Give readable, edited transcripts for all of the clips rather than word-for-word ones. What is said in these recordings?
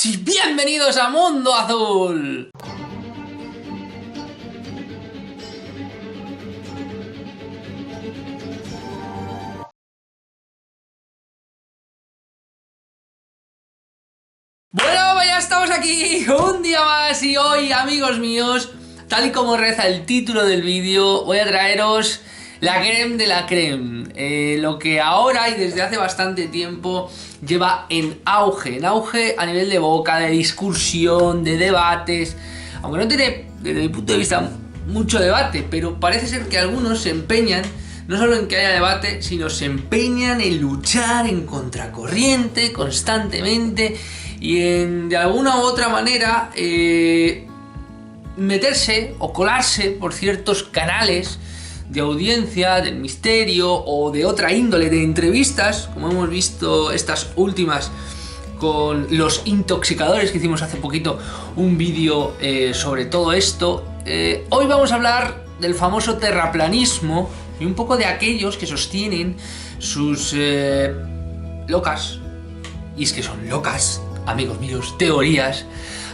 todos y bienvenidos a Mundo Azul. Bueno, pues ya estamos aquí un día más y hoy, amigos míos, tal y como reza el título del vídeo, voy a traeros la crème de la crème, lo que ahora y desde hace bastante tiempo lleva en auge a nivel de boca, de discusión, de debates, aunque no tiene, desde mi punto de vista, mucho debate, pero parece ser que algunos se empeñan no solo en que haya debate, sino se empeñan en luchar en contracorriente constantemente y en, de alguna u otra manera, meterse o colarse por ciertos canales de audiencia, del misterio o de otra índole, de entrevistas, como hemos visto estas últimas con los intoxicadores, que hicimos hace poquito un vídeo sobre todo esto. Hoy vamos a hablar del famoso terraplanismo y un poco de aquellos que sostienen sus locas, y es que son locas, amigos míos, teorías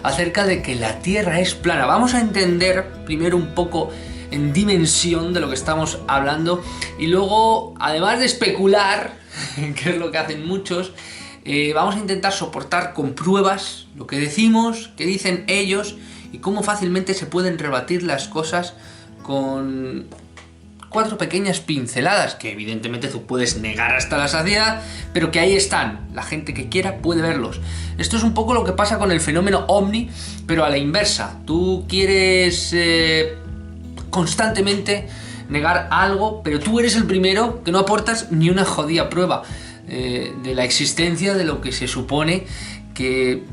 acerca de que la Tierra es plana. Vamos a entender primero un poco en dimensión de lo que estamos hablando y luego, además de especular, que es lo que hacen muchos, vamos a intentar soportar con pruebas lo que decimos, que dicen ellos y cómo fácilmente se pueden rebatir las cosas con 4 pequeñas pinceladas que evidentemente tú puedes negar hasta la saciedad, pero que ahí están, la gente que quiera puede verlos. Esto es un poco lo que pasa con el fenómeno OVNI, pero a la inversa. Tú quieres constantemente negar algo, pero tú eres el primero que no aportas ni una jodida prueba de la existencia de lo que se supone que,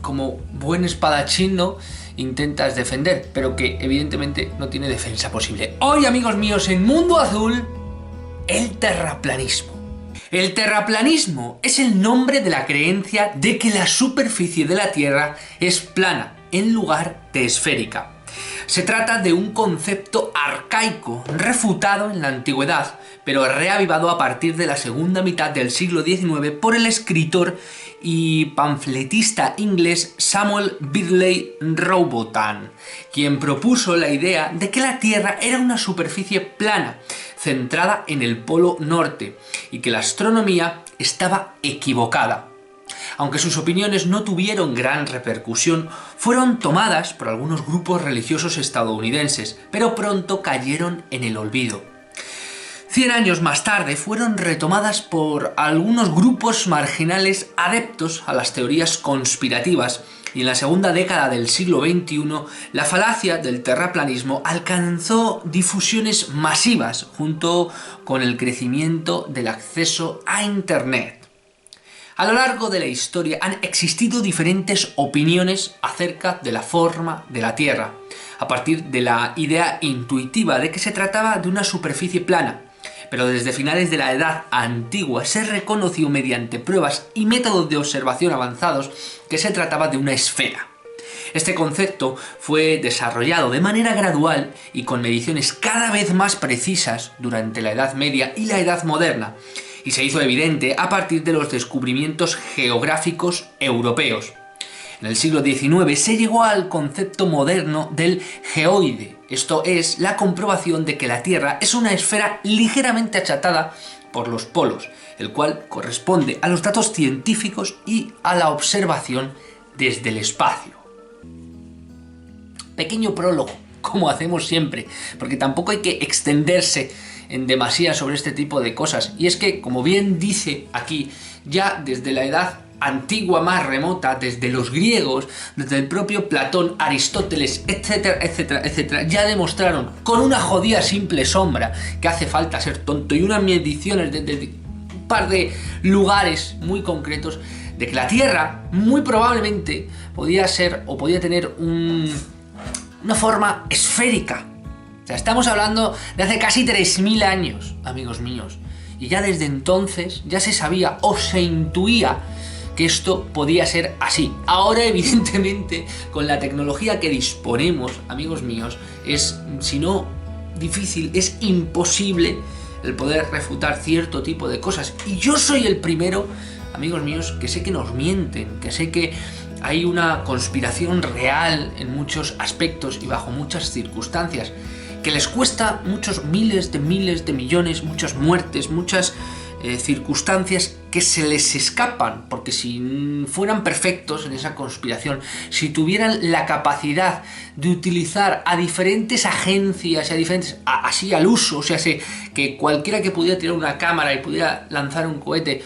como buen espadachín, ¿no?, intentas defender, pero que evidentemente no tiene defensa posible. Hoy, amigos míos, en Mundo Azul, el terraplanismo. El terraplanismo es el nombre de la creencia de que la superficie de la Tierra es plana en lugar de esférica. Se trata de un concepto arcaico, refutado en la antigüedad, pero reavivado a partir de la segunda mitad del siglo XIX por el escritor y panfletista inglés Samuel Birley Rowbotham, quien propuso la idea de que la Tierra era una superficie plana, centrada en el polo norte, y que la astronomía estaba equivocada. Aunque sus opiniones no tuvieron gran repercusión, fueron tomadas por algunos grupos religiosos estadounidenses, pero pronto cayeron en el olvido. 100 años más tarde fueron retomadas por algunos grupos marginales adeptos a las teorías conspirativas, y en la segunda década del siglo XXI la falacia del terraplanismo alcanzó difusiones masivas junto con el crecimiento del acceso a Internet. A lo largo de la historia han existido diferentes opiniones acerca de la forma de la Tierra, a partir de la idea intuitiva de que se trataba de una superficie plana, pero desde finales de la Edad Antigua se reconoció mediante pruebas y métodos de observación avanzados que se trataba de una esfera. Este concepto fue desarrollado de manera gradual y con mediciones cada vez más precisas durante la Edad Media y la Edad Moderna, y se hizo evidente a partir de los descubrimientos geográficos europeos. En el siglo XIX se llegó al concepto moderno del geoide, esto es, la comprobación de que la Tierra es una esfera ligeramente achatada por los polos, el cual corresponde a los datos científicos y a la observación desde el espacio. Pequeño prólogo, como hacemos siempre, porque tampoco hay que extenderse en demasía sobre este tipo de cosas, y es que, como bien dice aquí, ya desde la edad antigua más remota, desde los griegos, desde el propio Platón, Aristóteles, etcétera, etcétera, etcétera, ya demostraron con una jodida simple sombra que hace falta ser tonto y unas mediciones de un par de lugares muy concretos de que la Tierra muy probablemente podía ser o podía tener una forma esférica. O sea, estamos hablando de hace casi 3000 años, amigos míos, y ya desde entonces ya se sabía o se intuía que esto podía ser así. Ahora, evidentemente, con la tecnología que disponemos, amigos míos, es, si no difícil, es imposible el poder refutar cierto tipo de cosas. Y yo soy el primero, amigos míos, que sé que nos mienten, que sé que hay una conspiración real en muchos aspectos y bajo muchas circunstancias, que les cuesta muchos miles de millones, muchas muertes, muchas circunstancias que se les escapan, porque si fueran perfectos en esa conspiración, si tuvieran la capacidad de utilizar a diferentes agencias y a diferentes, así al uso, o sea, que cualquiera que pudiera tirar una cámara y pudiera lanzar un cohete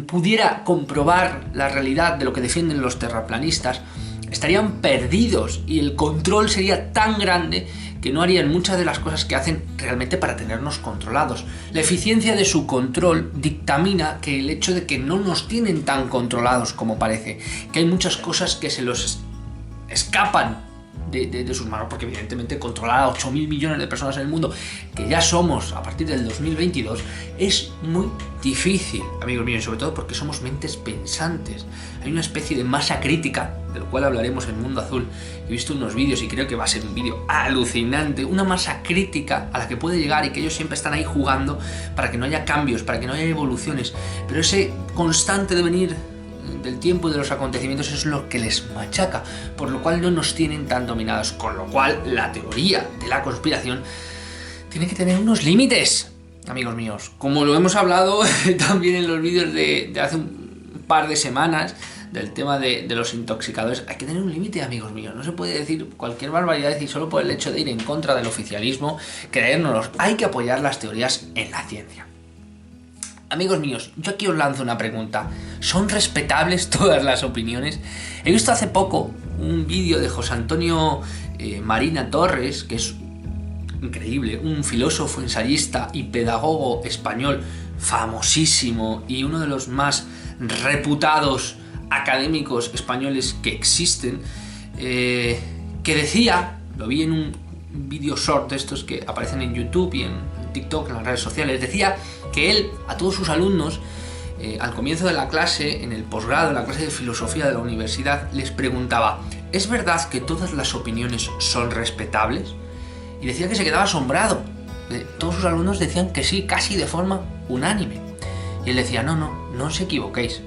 pudiera comprobar la realidad de lo que defienden los terraplanistas, estarían perdidos y el control sería tan grande que no harían muchas de las cosas que hacen realmente para tenernos controlados. La eficiencia de su control dictamina que el hecho de que no nos tienen tan controlados como parece, que hay muchas cosas que se los escapan de sus manos, porque evidentemente controlar a 8.000 millones de personas en el mundo, que ya somos a partir del 2022, es muy difícil, amigos míos, sobre todo porque somos mentes pensantes. Hay una especie de masa crítica, de lo cual hablaremos en Mundo Azul. He visto unos vídeos y creo que va a ser un vídeo alucinante, una masa crítica a la que puede llegar y que ellos siempre están ahí jugando para que no haya cambios, para que no haya evoluciones, pero ese constante devenir del tiempo y de los acontecimientos es lo que les machaca, por lo cual no nos tienen tan dominados, con lo cual la teoría de la conspiración tiene que tener unos límites, amigos míos, como lo hemos hablado también en los vídeos de hace un par de semanas del tema de los intoxicadores. Hay que tener un límite, amigos míos, no se puede decir cualquier barbaridad y solo por el hecho de ir en contra del oficialismo creérnoslos. Hay que apoyar las teorías en la ciencia. Amigos míos, yo aquí os lanzo una pregunta. ¿Son respetables todas las opiniones? He visto hace poco un vídeo de José Antonio Marina Torres, que es increíble, un filósofo, ensayista y pedagogo español famosísimo y uno de los más reputados académicos españoles que existen, que decía, lo vi en un vídeo short de estos que aparecen en YouTube y en TikTok, en las redes sociales, decía que él a todos sus alumnos al comienzo de la clase, en el posgrado, en la clase de filosofía de la universidad, les preguntaba: ¿es verdad que todas las opiniones son respetables? Y decía que se quedaba asombrado. Todos sus alumnos decían que sí, casi de forma unánime. Y él decía: no os equivoquéis.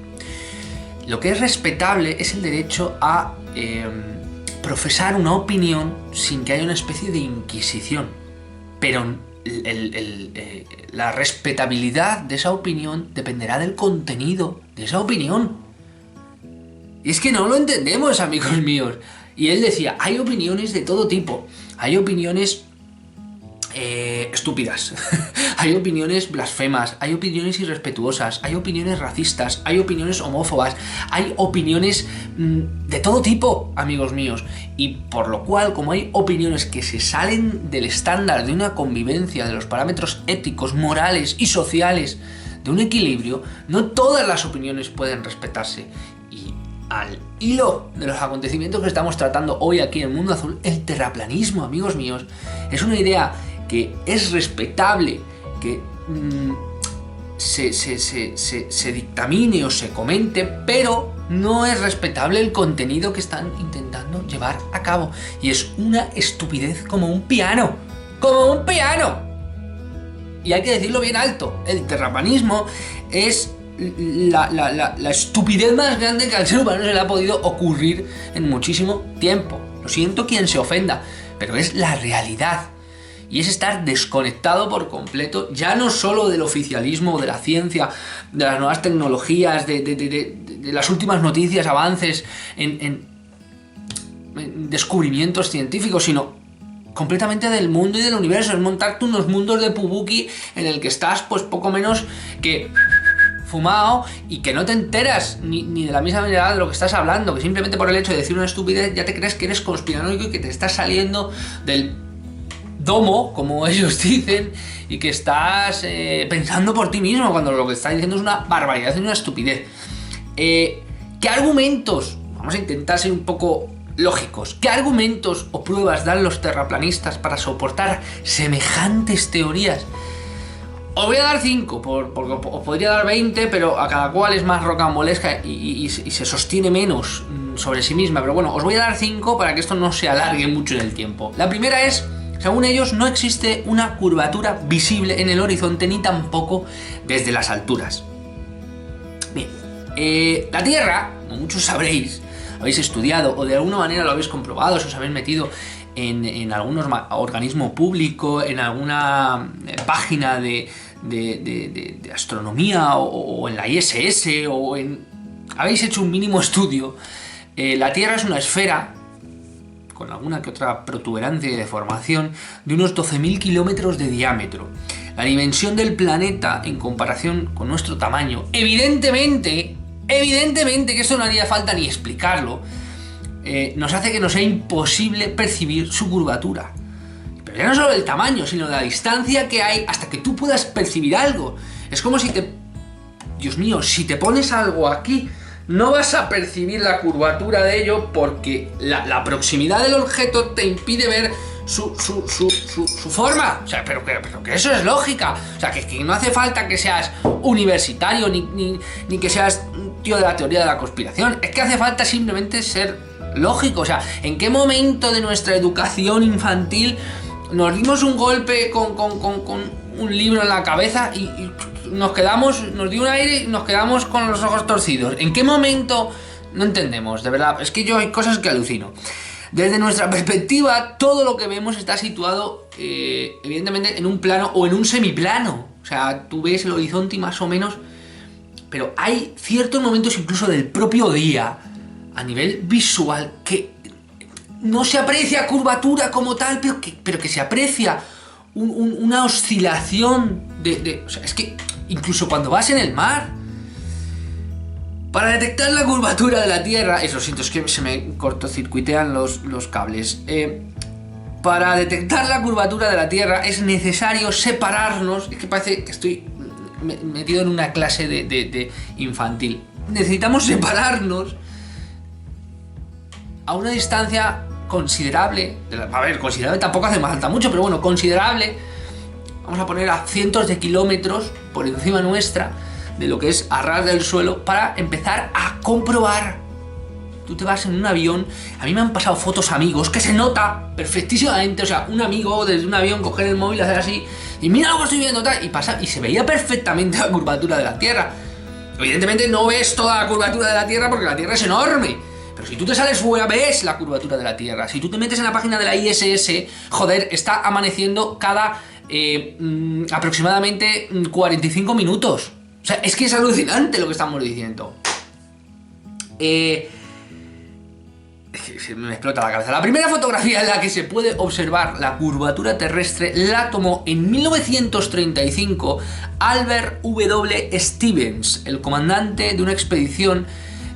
Lo que es respetable es el derecho a profesar una opinión sin que haya una especie de inquisición. Pero la respetabilidad de esa opinión dependerá del contenido de esa opinión. Y es que no lo entendemos, amigos míos. Y él decía, hay opiniones de todo tipo. Hay opiniones estúpidas, hay opiniones blasfemas, hay opiniones irrespetuosas, hay opiniones racistas, hay opiniones homófobas, hay opiniones de todo tipo, amigos míos. Y por lo cual, como hay opiniones que se salen del estándar de una convivencia, de los parámetros éticos, morales y sociales de un equilibrio, no todas las opiniones pueden respetarse. Y al hilo de los acontecimientos que estamos tratando hoy aquí en Mundo Azul, el terraplanismo, amigos míos, es una idea que es respetable, que se dictamine o se comente, pero no es respetable el contenido que están intentando llevar a cabo. Y es una estupidez como un piano, ¡como un piano! Y hay que decirlo bien alto, el terraplanismo es la estupidez más grande que al ser humano se le ha podido ocurrir en muchísimo tiempo. Lo siento quien se ofenda, pero es la realidad. Y es estar desconectado por completo, ya no solo del oficialismo, de la ciencia, de las nuevas tecnologías, de las últimas noticias, avances en descubrimientos científicos, sino completamente del mundo y del universo. Es montarte unos mundos de Pubuki en el que estás pues poco menos que fumado y que no te enteras ni de la misma manera de lo que estás hablando, que simplemente por el hecho de decir una estupidez ya te crees que eres conspiranoico y que te estás saliendo del domo, como ellos dicen, y que estás pensando por ti mismo cuando lo que estás diciendo es una barbaridad y una estupidez. ¿Qué argumentos? Vamos a intentar ser un poco lógicos. ¿Qué argumentos o pruebas dan los terraplanistas para soportar semejantes teorías? Os voy a dar 5, porque os podría dar 20, pero a cada cual es más rocambolesca y se sostiene menos sobre sí misma. Pero bueno, os voy a dar 5 para que esto no se alargue mucho en el tiempo. La primera es: según ellos, no existe una curvatura visible en el horizonte ni tampoco desde las alturas. Bien, la Tierra, como muchos sabréis, habéis estudiado o de alguna manera lo habéis comprobado, si os habéis metido en algún organismo público, en alguna página de astronomía o en la ISS habéis hecho un mínimo estudio. La Tierra es una esfera con alguna que otra protuberancia y deformación de unos 12.000 kilómetros de diámetro. La dimensión del planeta en comparación con nuestro tamaño, evidentemente que eso no haría falta ni explicarlo, nos hace que nos sea imposible percibir su curvatura. Pero ya no solo el tamaño, sino la distancia que hay hasta que tú puedas percibir algo. Es como si Dios mío, si te pones algo aquí, no vas a percibir la curvatura de ello porque la proximidad del objeto te impide ver su forma. O sea, pero que eso es lógica. O sea, que no hace falta que seas universitario ni que seas un tío de la teoría de la conspiración. Es que hace falta simplemente ser lógico. O sea, ¿en qué momento de nuestra educación infantil nos dimos un golpe con un libro en la cabeza y nos dio un aire y nos quedamos con los ojos torcidos? ¿En qué momento? No entendemos, de verdad. Es que yo hay cosas que alucino. Desde nuestra perspectiva, todo lo que vemos está situado, evidentemente, en un plano o en un semiplano. O sea, tú ves el horizonte y más o menos, pero hay ciertos momentos incluso del propio día, a nivel visual, que no se aprecia curvatura como tal, pero que se aprecia una oscilación o sea, es que incluso cuando vas en el mar, para detectar la curvatura de la Tierra, eso siento, es que se me cortocircuitean los cables. Para detectar la curvatura de la Tierra es necesario separarnos. Es que parece que estoy metido en una clase de infantil. Necesitamos separarnos a una distancia considerable. A ver, considerable tampoco hace falta mucho, pero bueno, considerable. Vamos a poner a cientos de kilómetros por encima nuestra de lo que es a ras del suelo para empezar a comprobar. Tú te vas en un avión, a mí me han pasado fotos amigos que se nota perfectísimamente, o sea, un amigo desde un avión coger el móvil, hacer así y mira lo que estoy viendo tal, y pasa, y se veía perfectamente la curvatura de la Tierra. Evidentemente no ves toda la curvatura de la Tierra porque la Tierra es enorme, pero si tú te sales fuera ves la curvatura de la Tierra. Si tú te metes en la página de la ISS, joder, está amaneciendo cada aproximadamente 45 minutos. O sea, es que es alucinante lo que estamos diciendo. Me explota la cabeza. La primera fotografía en la que se puede observar la curvatura terrestre la tomó en 1935 Albert W. Stevens, el comandante de una expedición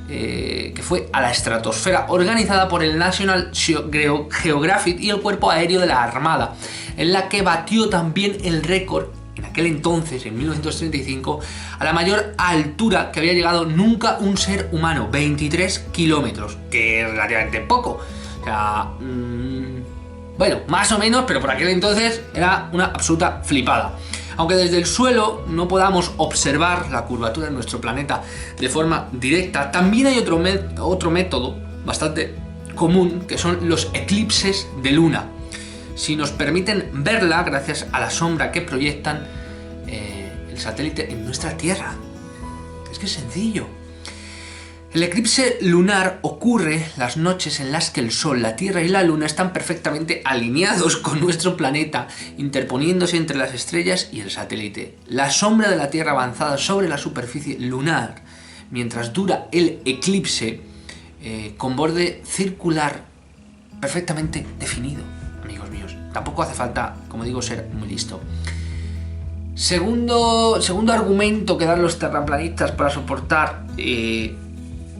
que fue a la estratosfera organizada por el National Geographic y el Cuerpo Aéreo de la Armada, en la que batió también el récord en aquel entonces, en 1935, a la mayor altura que había llegado nunca un ser humano, 23 kilómetros, que es relativamente poco. O sea, bueno, más o menos, pero por aquel entonces era una absoluta flipada. Aunque desde el suelo no podamos observar la curvatura de nuestro planeta de forma directa, también hay otro método bastante común, que son los eclipses de luna. Si nos permiten verla gracias a la sombra que proyectan el satélite en nuestra Tierra. Es que es sencillo. El eclipse lunar ocurre las noches en las que el Sol, la Tierra y la Luna están perfectamente alineados con nuestro planeta, interponiéndose entre las estrellas y el satélite. La sombra de la Tierra avanzada sobre la superficie lunar, mientras dura el eclipse, con borde circular perfectamente definido. Amigos míos, tampoco hace falta, como digo, ser muy listo. Segundo argumento que dan los terraplanistas para soportar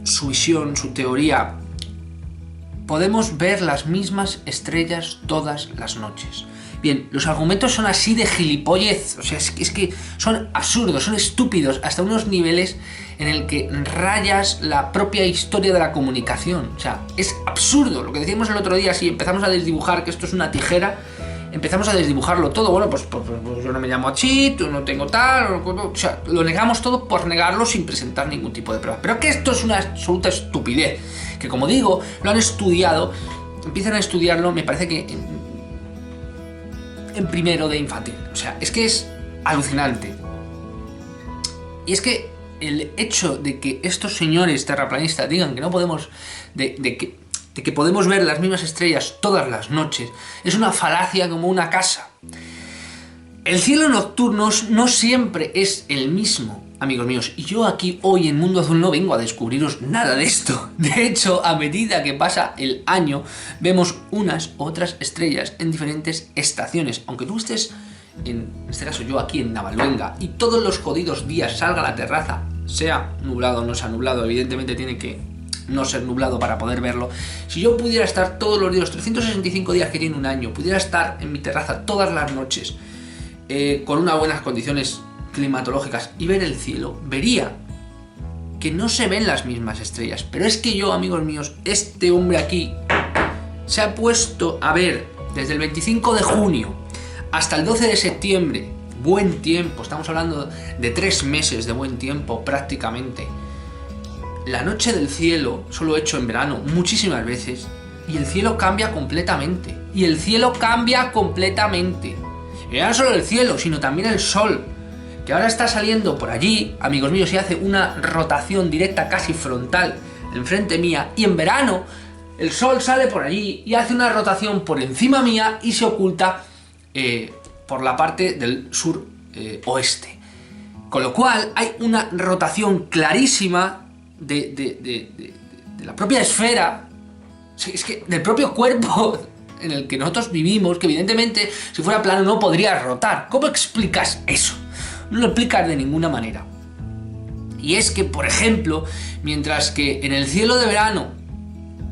su visión, su teoría: podemos ver las mismas estrellas todas las noches. Bien, los argumentos son así de gilipollez, o sea, es que son absurdos, son estúpidos, hasta unos niveles en el que rayas la propia historia de la comunicación. O sea, es absurdo. Lo que decíamos el otro día, si empezamos a desdibujar que esto es una tijera, empezamos a desdibujarlo todo. Bueno, pues yo no me llamo así, yo no tengo tal, o sea, lo negamos todo por negarlo sin presentar ningún tipo de prueba. Pero que esto es una absoluta estupidez, que como digo, lo han estudiado, empiezan a estudiarlo, me parece que en primero de infantil. O sea, es que es alucinante. Y es que el hecho de que estos señores terraplanistas digan que no podemos, de que podemos ver las mismas estrellas todas las noches, es una falacia como una casa. El cielo nocturno no siempre es el mismo, amigos míos, y yo aquí hoy en Mundo Azul no vengo a descubriros nada de esto. De hecho, a medida que pasa el año, vemos unas u otras estrellas en diferentes estaciones. Aunque tú estés, en este caso yo aquí en Navaluenga, y todos los jodidos días salga a la terraza, sea nublado o no sea nublado, evidentemente tiene que no ser nublado para poder verlo. Si yo pudiera estar todos los días, los 365 días que tiene un año, pudiera estar en mi terraza todas las noches, con unas buenas condiciones climatológicas y ver el cielo, vería que no se ven las mismas estrellas. Pero es que yo, amigos míos, este hombre aquí se ha puesto a ver desde el 25 de junio hasta el 12 de septiembre, buen tiempo, estamos hablando de 3 meses de buen tiempo prácticamente, la noche del cielo, solo hecho en verano muchísimas veces, y el cielo cambia completamente. Y el cielo cambia completamente. Y ya no solo el cielo, sino también el sol, que ahora está saliendo por allí, amigos míos, y hace una rotación directa casi frontal enfrente mía, y en verano el sol sale por allí y hace una rotación por encima mía y se oculta por la parte del sur oeste. Con lo cual hay una rotación clarísima de la propia esfera, es que del propio cuerpo en el que nosotros vivimos, que evidentemente si fuera plano no podría rotar. ¿Cómo explicas eso? No lo explicas de ninguna manera. Y es que, por ejemplo, mientras que en el cielo de verano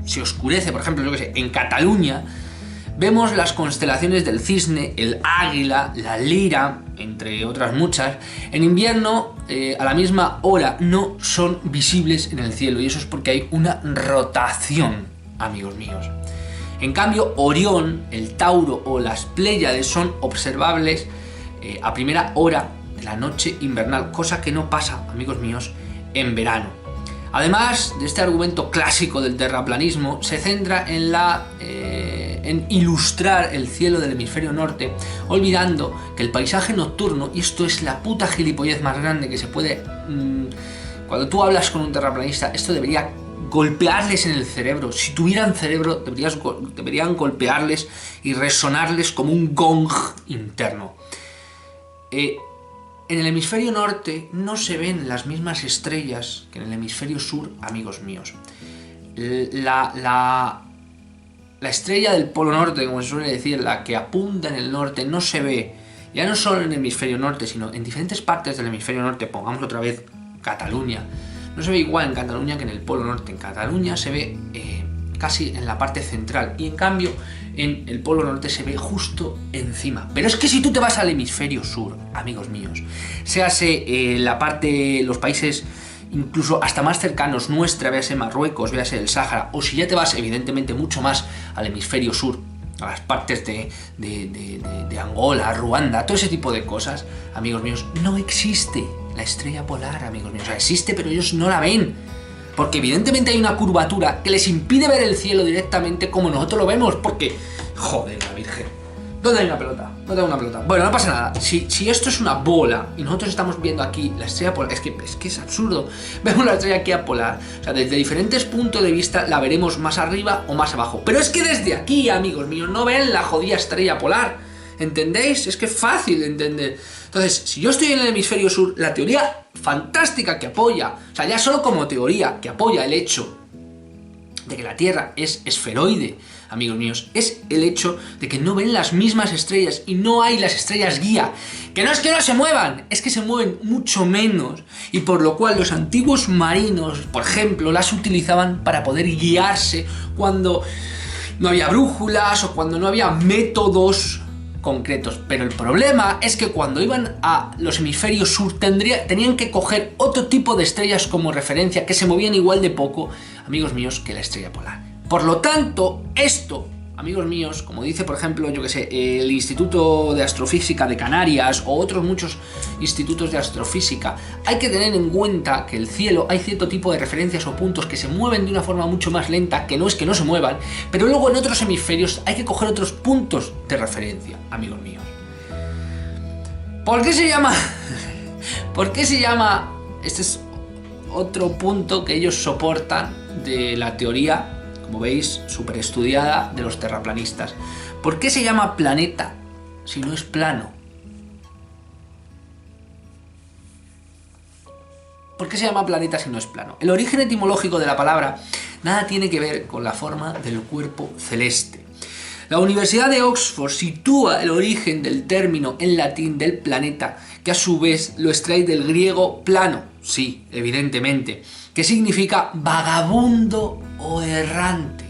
se oscurece, por ejemplo, yo que sé, en Cataluña, vemos las constelaciones del Cisne, el Águila, la Lira, entre otras muchas, en invierno a la misma hora no son visibles en el cielo, y eso es porque hay una rotación, amigos míos. En cambio, Orión, el Tauro o las Pléyades son observables a primera hora de la noche invernal, cosa que no pasa, amigos míos, en verano. Además de este argumento clásico del terraplanismo, se centra en ilustrar el cielo del hemisferio norte, olvidando que el paisaje nocturno, y esto es la puta gilipollez más grande que se puede... cuando tú hablas con un terraplanista, esto debería golpearles en el cerebro. Si tuvieran cerebro, deberían golpearles y resonarles como un gong interno. En el hemisferio norte no se ven las mismas estrellas que en el hemisferio sur, amigos míos. La estrella del polo norte, como se suele decir, la que apunta en el norte, no se ve, ya no solo en el hemisferio norte, sino en diferentes partes del hemisferio norte. Pongamos otra vez Cataluña. No se ve igual en Cataluña que en el polo norte. En Cataluña se ve casi en la parte central, y en cambio en el polo norte se ve justo encima. Pero es que si tú te vas al hemisferio sur, amigos míos, séase la parte, los países incluso hasta más cercanos nuestra, véase Marruecos, véase el Sáhara, o si ya te vas evidentemente mucho más al hemisferio sur, a las partes de Angola, Ruanda, todo ese tipo de cosas, amigos míos, no existe la estrella polar, amigos míos. O sea, existe, pero ellos no la ven, porque evidentemente hay una curvatura que les impide ver el cielo directamente como nosotros lo vemos, porque... Joder, la Virgen. ¿Dónde hay una pelota? No tengo una pelota. Bueno, no pasa nada. Si esto es una bola y nosotros estamos viendo aquí la estrella polar, es que es absurdo. Vemos la estrella aquí polar. O sea, desde diferentes puntos de vista la veremos más arriba o más abajo. Pero es que desde aquí, amigos míos, no ven la jodida estrella polar. ¿Entendéis? Es que es fácil de entender. Entonces, si yo estoy en el hemisferio sur, la teoría fantástica que apoya, o sea, ya solo como teoría que apoya el hecho de que la Tierra es esferoide, amigos míos, es el hecho de que no ven las mismas estrellas y no hay las estrellas guía. Que no es que no se muevan, es que se mueven mucho menos, y por lo cual los antiguos marinos, por ejemplo, las utilizaban para poder guiarse cuando no había brújulas o cuando no había métodos concretos. Pero el problema es que cuando iban a los hemisferios sur tenían que coger otro tipo de estrellas como referencia, que se movían igual de poco, amigos míos, que la estrella polar. Por lo tanto, esto, amigos míos, como dice por ejemplo, yo que sé, el Instituto de Astrofísica de Canarias o otros muchos institutos de astrofísica, hay que tener en cuenta que el cielo hay cierto tipo de referencias o puntos que se mueven de una forma mucho más lenta, que no es que no se muevan, pero luego en otros hemisferios hay que coger otros puntos de referencia, amigos míos. ¿Por qué se llama? ¿Por qué se llama? Esta es otro punto que ellos soportan de la teoría, como veis, súper estudiada de los terraplanistas. ¿Por qué se llama planeta si no es plano? ¿Por qué se llama planeta si no es plano? El origen etimológico de la palabra nada tiene que ver con la forma del cuerpo celeste. La Universidad de Oxford sitúa el origen del término en latín del planeta, que a su vez lo extrae del griego plano, sí, evidentemente, que significa vagabundo o errante.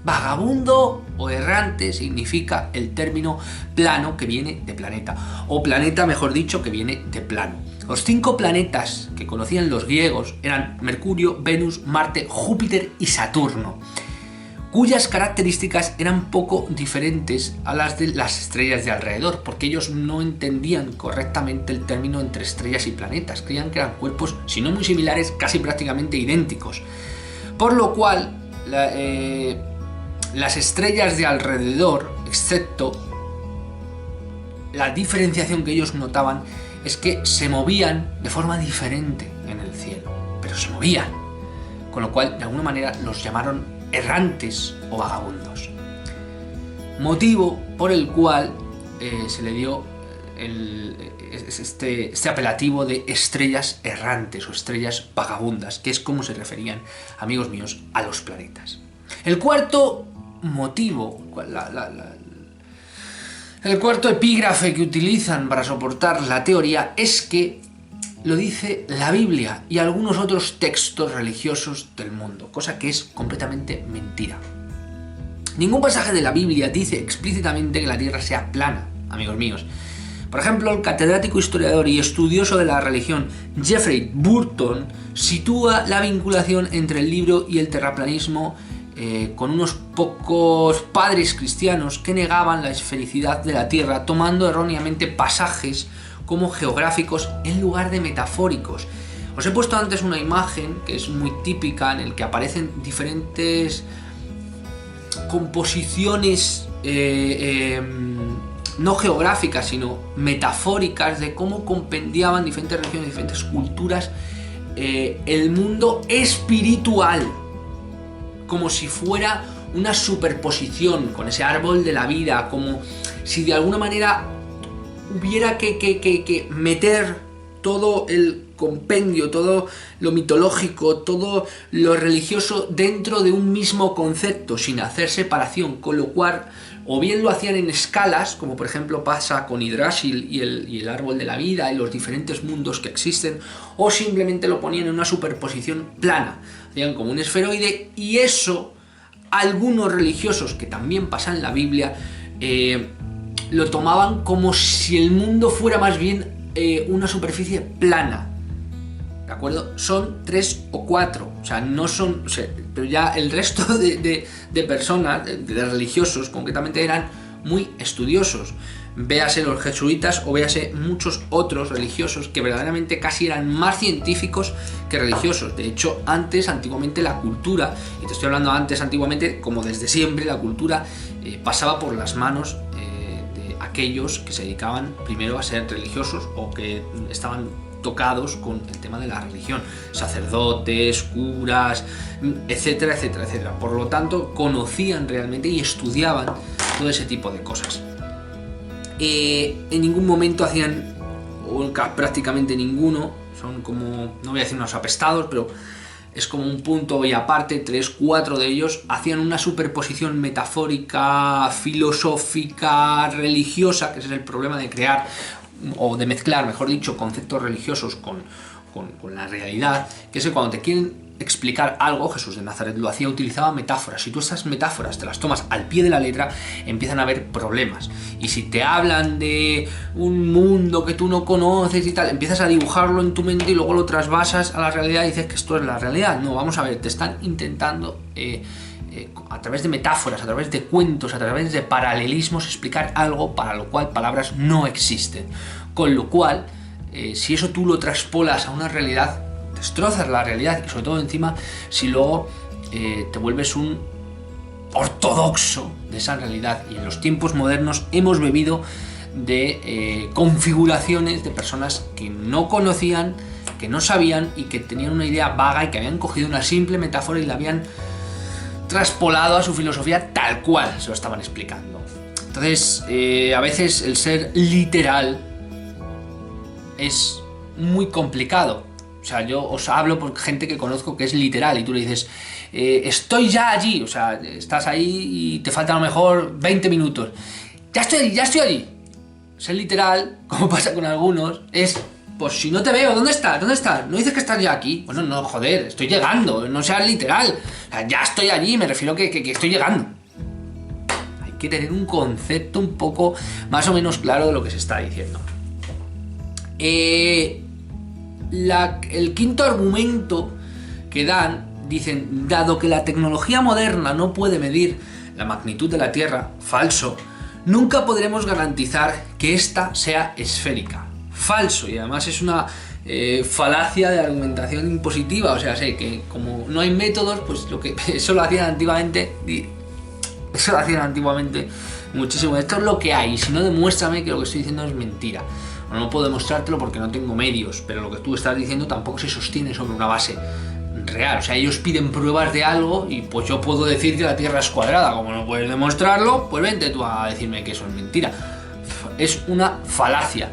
Vagabundo o errante significa el término plano, que viene de planeta, o planeta, mejor dicho, que viene de plano. Los 5 planetas que conocían los griegos eran Mercurio, Venus, Marte, Júpiter y Saturno, cuyas características eran poco diferentes a las de las estrellas de alrededor, porque ellos no entendían correctamente el término entre estrellas y planetas, creían que eran cuerpos, si no muy similares, casi prácticamente idénticos. Por lo cual, las estrellas de alrededor, excepto la diferenciación que ellos notaban, es que se movían de forma diferente en el cielo, pero se movían, con lo cual de alguna manera los llamaron errantes o vagabundos, motivo por el cual se le dio este apelativo de estrellas errantes o estrellas vagabundas, que es como se referían, amigos míos, a los planetas. El cuarto motivo, el cuarto epígrafe que utilizan para soportar la teoría es que lo dice la Biblia y algunos otros textos religiosos del mundo, cosa que es completamente mentira. Ningún pasaje de la Biblia dice explícitamente que la Tierra sea plana, amigos míos. Por ejemplo, el catedrático historiador y estudioso de la religión Jeffrey Burton sitúa la vinculación entre el libro y el terraplanismo con unos pocos padres cristianos que negaban la esfericidad de la Tierra, tomando erróneamente pasajes como geográficos en lugar de metafóricos. Os he puesto antes una imagen que es muy típica, en el que aparecen diferentes composiciones no geográficas sino metafóricas de cómo compendiaban diferentes religiones, diferentes culturas, el mundo espiritual, como si fuera una superposición con ese árbol de la vida, como si de alguna manera hubiera que meter todo el compendio, todo lo mitológico, todo lo religioso dentro de un mismo concepto, sin hacer separación, con lo cual o bien lo hacían en escalas, como por ejemplo pasa con Yggdrasil y el árbol de la vida y los diferentes mundos que existen, o simplemente lo ponían en una superposición plana, hacían como un esferoide, y eso algunos religiosos, que también pasa en la Biblia, lo tomaban como si el mundo fuera más bien una superficie plana. ¿De acuerdo? Son 3 o 4, o sea, no son... O sea, pero ya el resto de personas, de religiosos concretamente, eran muy estudiosos. Véase los jesuitas o véase muchos otros religiosos que verdaderamente casi eran más científicos que religiosos. De hecho, antiguamente la cultura, y te estoy hablando antiguamente, como desde siempre, la cultura pasaba por las manos de aquellos que se dedicaban primero a ser religiosos o que estaban tocados con el tema de la religión, sacerdotes, curas, etcétera, etcétera, etcétera. Por lo tanto, conocían realmente y estudiaban todo ese tipo de cosas. En ningún momento hacían, o prácticamente ninguno, son como, no voy a decir unos apestados, pero es como un punto y aparte, 3, 4 de ellos hacían una superposición metafórica, filosófica, religiosa, que ese es el problema de crear, o de mezclar, mejor dicho, conceptos religiosos con la realidad, que es que cuando te quieren explicar algo, Jesús de Nazaret lo hacía, utilizaba metáforas. Si tú estas metáforas te las tomas al pie de la letra, empiezan a haber problemas. Y si te hablan de un mundo que tú no conoces y tal, empiezas a dibujarlo en tu mente y luego lo trasvasas a la realidad y dices que esto es la realidad. No, vamos a ver, te están intentando a través de metáforas, a través de cuentos, a través de paralelismos, explicar algo para lo cual palabras no existen. Con lo cual, si eso tú lo traspolas a una realidad, destrozas la realidad, y sobre todo encima si luego te vuelves un ortodoxo de esa realidad. Y en los tiempos modernos hemos bebido de configuraciones de personas que no conocían, que no sabían y que tenían una idea vaga y que habían cogido una simple metáfora y la habían traspolado a su filosofía tal cual se lo estaban explicando. Entonces, a veces el ser literal es muy complicado. O sea, yo os hablo por gente que conozco que es literal y tú le dices, estoy ya allí, o sea, estás ahí y te faltan a lo mejor 20 minutos. Ya estoy allí. Ser literal, como pasa con algunos, es, pues si no te veo, ¿dónde estás? ¿Dónde estás? ¿No dices que estás ya aquí? Bueno, no, joder, estoy llegando, no seas literal. O sea, ya estoy allí, me refiero que estoy llegando. Hay que tener un concepto un poco más o menos claro de lo que se está diciendo. El quinto argumento que dan, dicen, dado que la tecnología moderna no puede medir la magnitud de la Tierra, falso, nunca podremos garantizar que ésta sea esférica. Falso, y además es una falacia de argumentación impositiva, o sea, sé que como no hay métodos, pues eso lo hacían antiguamente muchísimo. Esto es lo que hay, y si no, demuéstrame que lo que estoy diciendo es mentira. No puedo demostrártelo porque no tengo medios, pero lo que tú estás diciendo tampoco se sostiene sobre una base real. O sea, ellos piden pruebas de algo y pues yo puedo decir que la Tierra es cuadrada. Como no puedes demostrarlo, pues vente tú a decirme que eso es mentira. Es una falacia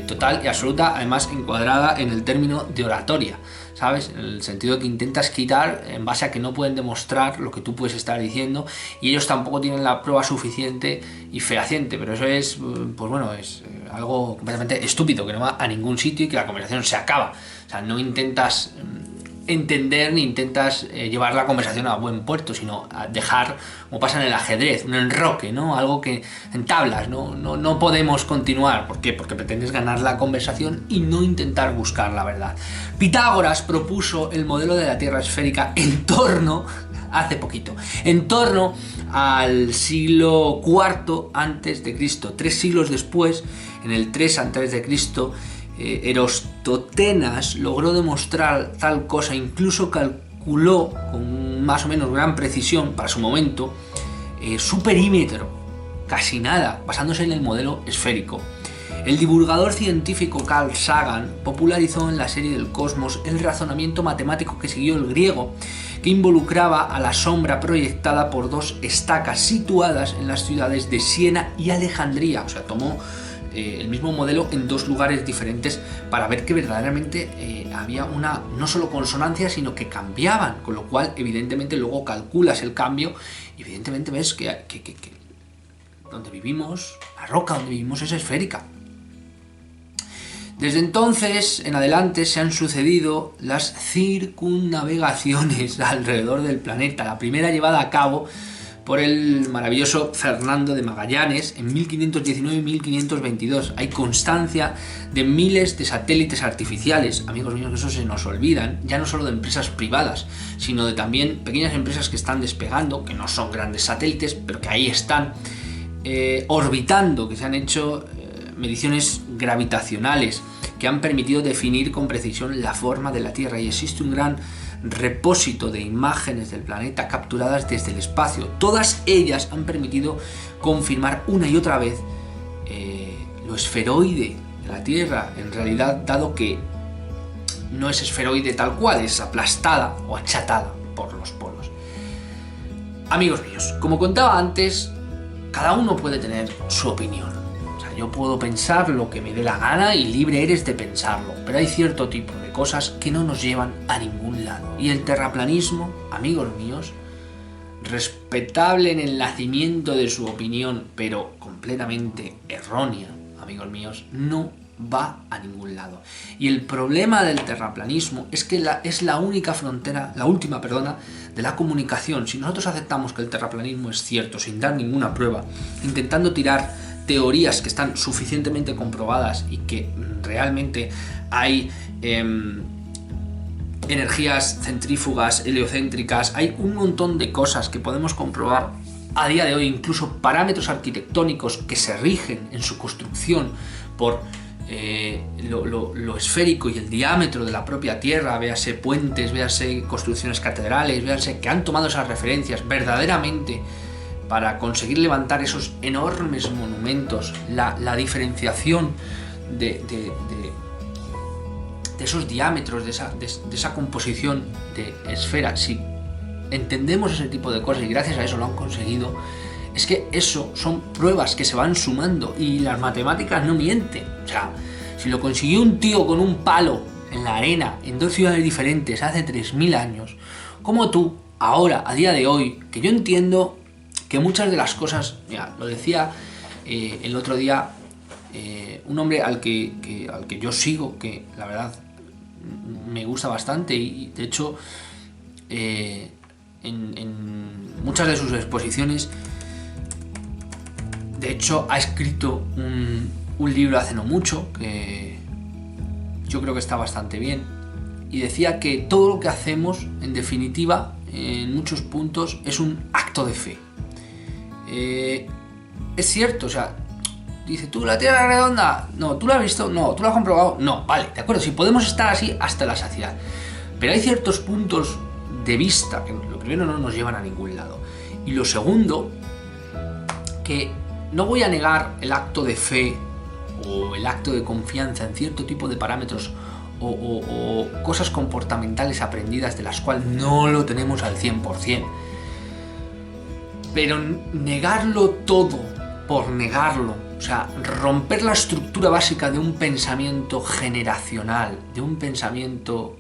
total y absoluta, además encuadrada en el término de oratoria, ¿sabes? En el sentido que intentas quitar en base a que no pueden demostrar lo que tú puedes estar diciendo y ellos tampoco tienen la prueba suficiente y fehaciente, pero eso es, pues bueno, es algo completamente estúpido, que no va a ningún sitio y que la conversación se acaba. O sea, no intentas entender ni intentas llevar la conversación a buen puerto, sino a dejar, como pasa en el ajedrez, un enroque, ¿no? Algo que entablas, no podemos continuar. ¿Por qué? Porque pretendes ganar la conversación y no intentar buscar la verdad. Pitágoras propuso el modelo de la Tierra esférica hace poquito, en torno al siglo IV antes de Cristo. 3 siglos después, en el 3 antes de Cristo, Eratosthenes logró demostrar tal cosa, incluso calculó con más o menos gran precisión para su momento su perímetro, casi nada, basándose en el modelo esférico. El divulgador científico Carl Sagan popularizó en la serie del Cosmos el razonamiento matemático que siguió el griego, que involucraba a la sombra proyectada por 2 estacas situadas en las ciudades de Siena y Alejandría. O sea, tomó el mismo modelo en 2 lugares diferentes para ver que verdaderamente había una no solo consonancia, sino que cambiaban, con lo cual evidentemente luego calculas el cambio y evidentemente ves que donde vivimos, la roca donde vivimos es esférica. Desde entonces en adelante se han sucedido las circunnavegaciones alrededor del planeta, la primera llevada a cabo por el maravilloso Fernando de Magallanes en 1519 y 1522. Hay constancia de miles de satélites artificiales, amigos míos, que eso se nos olvidan, ya no solo de empresas privadas, sino de también pequeñas empresas que están despegando, que no son grandes satélites, pero que ahí están orbitando, que se han hecho mediciones gravitacionales que han permitido definir con precisión la forma de la Tierra, y existe un gran repósito de imágenes del planeta capturadas desde el espacio. Todas ellas han permitido confirmar una y otra vez lo esferoide de la Tierra, en realidad, dado que no es esferoide tal cual, es aplastada o achatada por los polos. Amigos míos, como contaba antes, cada uno puede tener su opinión. Yo puedo pensar lo que me dé la gana y libre eres de pensarlo, pero hay cierto tipo de cosas que no nos llevan a ningún lado. Y el terraplanismo, amigos míos, respetable en el nacimiento de su opinión, pero completamente errónea, amigos míos, no va a ningún lado. Y el problema del terraplanismo es que es la última frontera de la comunicación. Si nosotros aceptamos que el terraplanismo es cierto, sin dar ninguna prueba, intentando tirar teorías que están suficientemente comprobadas y que realmente hay energías centrífugas, heliocéntricas, hay un montón de cosas que podemos comprobar a día de hoy, incluso parámetros arquitectónicos que se rigen en su construcción por lo esférico y el diámetro de la propia Tierra, véase puentes, véase construcciones catedrales, véase que han tomado esas referencias verdaderamente para conseguir levantar esos enormes monumentos, la diferenciación de esos diámetros, de esa composición de esfera, si entendemos ese tipo de cosas y gracias a eso lo han conseguido, es que eso son pruebas que se van sumando y las matemáticas no mienten. O sea, si lo consiguió un tío con un palo en la arena en 2 ciudades diferentes hace 3000 años, como tú, ahora, a día de hoy, que yo entiendo que muchas de las cosas, mira, lo decía el otro día un hombre al que yo sigo, que la verdad me gusta bastante y de hecho en muchas de sus exposiciones, de hecho ha escrito un libro hace no mucho que yo creo que está bastante bien, y decía que todo lo que hacemos, en definitiva, en muchos puntos, es un acto de fe. Es cierto, o sea, dice, ¿tú la Tierra es redonda? No. ¿Tú la has visto? No. ¿Tú la has comprobado? No. Vale, de acuerdo, si podemos estar así hasta la saciedad. Pero hay ciertos puntos de vista que lo primero no nos llevan a ningún lado. Y lo segundo, que no voy a negar el acto de fe o el acto de confianza en cierto tipo de parámetros o cosas comportamentales aprendidas de las cuales no lo tenemos al 100%. Pero negarlo todo por negarlo, o sea, romper la estructura básica de un pensamiento generacional, de un pensamiento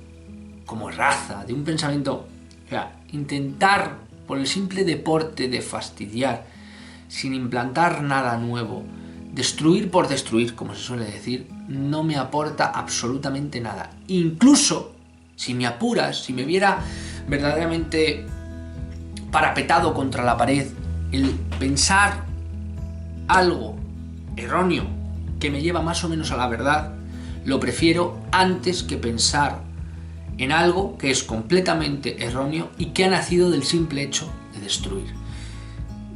como raza, de un pensamiento, o sea, intentar por el simple deporte de fastidiar, sin implantar nada nuevo, destruir por destruir, como se suele decir, no me aporta absolutamente nada. Incluso, si me apuras, si me viera verdaderamente parapetado contra la pared, el pensar algo erróneo que me lleva más o menos a la verdad, lo prefiero antes que pensar en algo que es completamente erróneo y que ha nacido del simple hecho de destruir.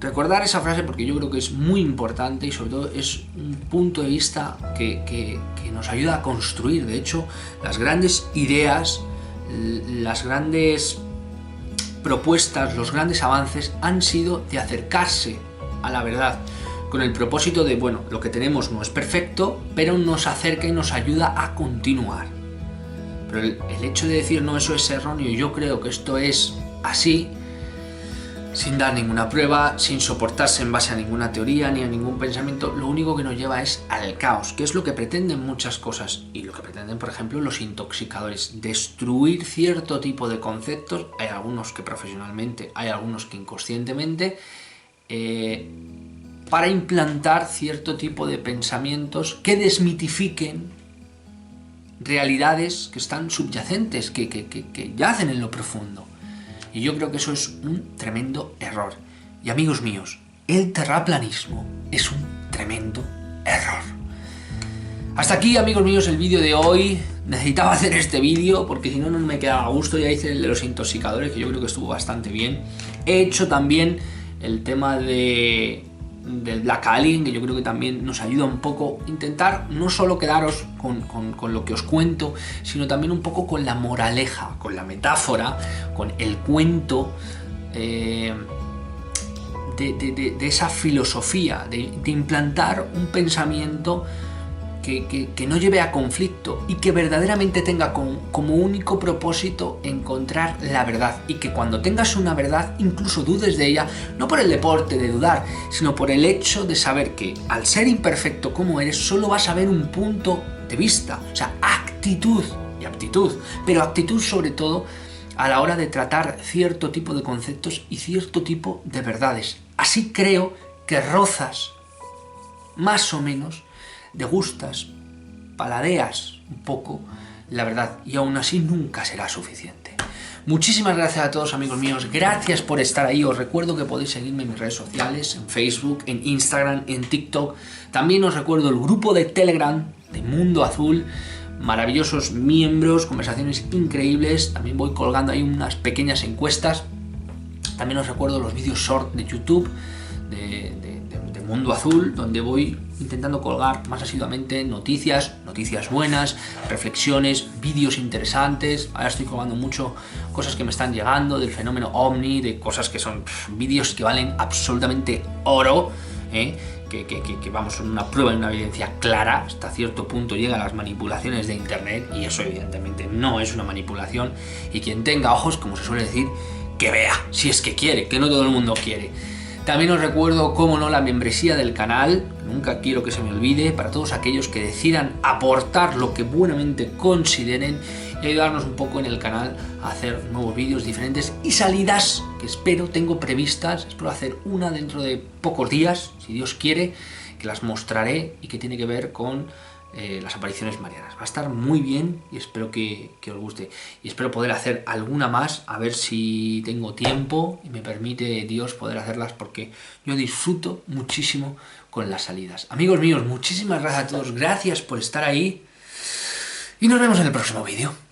Recordar esa frase porque yo creo que es muy importante y sobre todo es un punto de vista que nos ayuda a construir. De hecho, las grandes ideas, las grandes propuestas, los grandes avances han sido de acercarse a la verdad con el propósito de, bueno, lo que tenemos no es perfecto, pero nos acerca y nos ayuda a continuar. Pero el hecho de decir, no, eso es erróneo, yo creo que esto es así, sin dar ninguna prueba, sin soportarse en base a ninguna teoría ni a ningún pensamiento, lo único que nos lleva es al caos, que es lo que pretenden muchas cosas y lo que pretenden, por ejemplo, los intoxicadores, destruir cierto tipo de conceptos. Hay algunos que profesionalmente, hay algunos que inconscientemente, para implantar cierto tipo de pensamientos que desmitifiquen realidades que están subyacentes, que yacen en lo profundo. Y yo creo que eso es un tremendo error. Y amigos míos, el terraplanismo es un tremendo error. Hasta aquí, amigos míos, el vídeo de hoy. Necesitaba hacer este vídeo porque si no, no me quedaba a gusto. Ya hice el de los intoxicadores, que yo creo que estuvo bastante bien. He hecho también el tema del Black Alien, que yo creo que también nos ayuda un poco a intentar no solo quedaros con lo que os cuento, sino también un poco con la moraleja, con la metáfora, con el cuento de esa filosofía, de implantar un pensamiento que no lleve a conflicto y que verdaderamente tenga como único propósito encontrar la verdad, y que cuando tengas una verdad incluso dudes de ella, no por el deporte de dudar, sino por el hecho de saber que al ser imperfecto como eres solo vas a ver un punto de vista, o sea, actitud y aptitud, pero actitud sobre todo a la hora de tratar cierto tipo de conceptos y cierto tipo de verdades. Así creo que rozas más o menos, degustas, paladeas un poco la verdad, y aún así nunca será suficiente. Muchísimas gracias a todos, amigos míos, gracias por estar ahí. Os recuerdo que podéis seguirme en mis redes sociales, en Facebook, en Instagram, en TikTok. También os recuerdo el grupo de Telegram de Mundo Azul, maravillosos miembros, conversaciones increíbles. También voy colgando ahí unas pequeñas encuestas. También os recuerdo los vídeos short de YouTube de Mundo Azul, donde voy intentando colgar más asiduamente noticias buenas, reflexiones, vídeos interesantes. Ahora estoy colgando mucho cosas que me están llegando del fenómeno OVNI, de cosas que son vídeos que valen absolutamente oro, vamos, una prueba y una evidencia clara. Hasta cierto punto llegan las manipulaciones de internet y eso evidentemente no es una manipulación, y quien tenga ojos, como se suele decir, que vea, si es que quiere, que no todo el mundo quiere. También os recuerdo, cómo no, la membresía del canal, nunca quiero que se me olvide, para todos aquellos que decidan aportar lo que buenamente consideren y ayudarnos un poco en el canal a hacer nuevos vídeos diferentes y salidas que tengo previstas. Espero hacer una dentro de pocos días, si Dios quiere, que las mostraré y que tiene que ver con las apariciones marianas. Va a estar muy bien y espero que os guste. Y espero poder hacer alguna más, a ver si tengo tiempo y me permite Dios poder hacerlas, porque yo disfruto muchísimo con las salidas. Amigos míos, muchísimas gracias a todos, gracias por estar ahí y nos vemos en el próximo vídeo.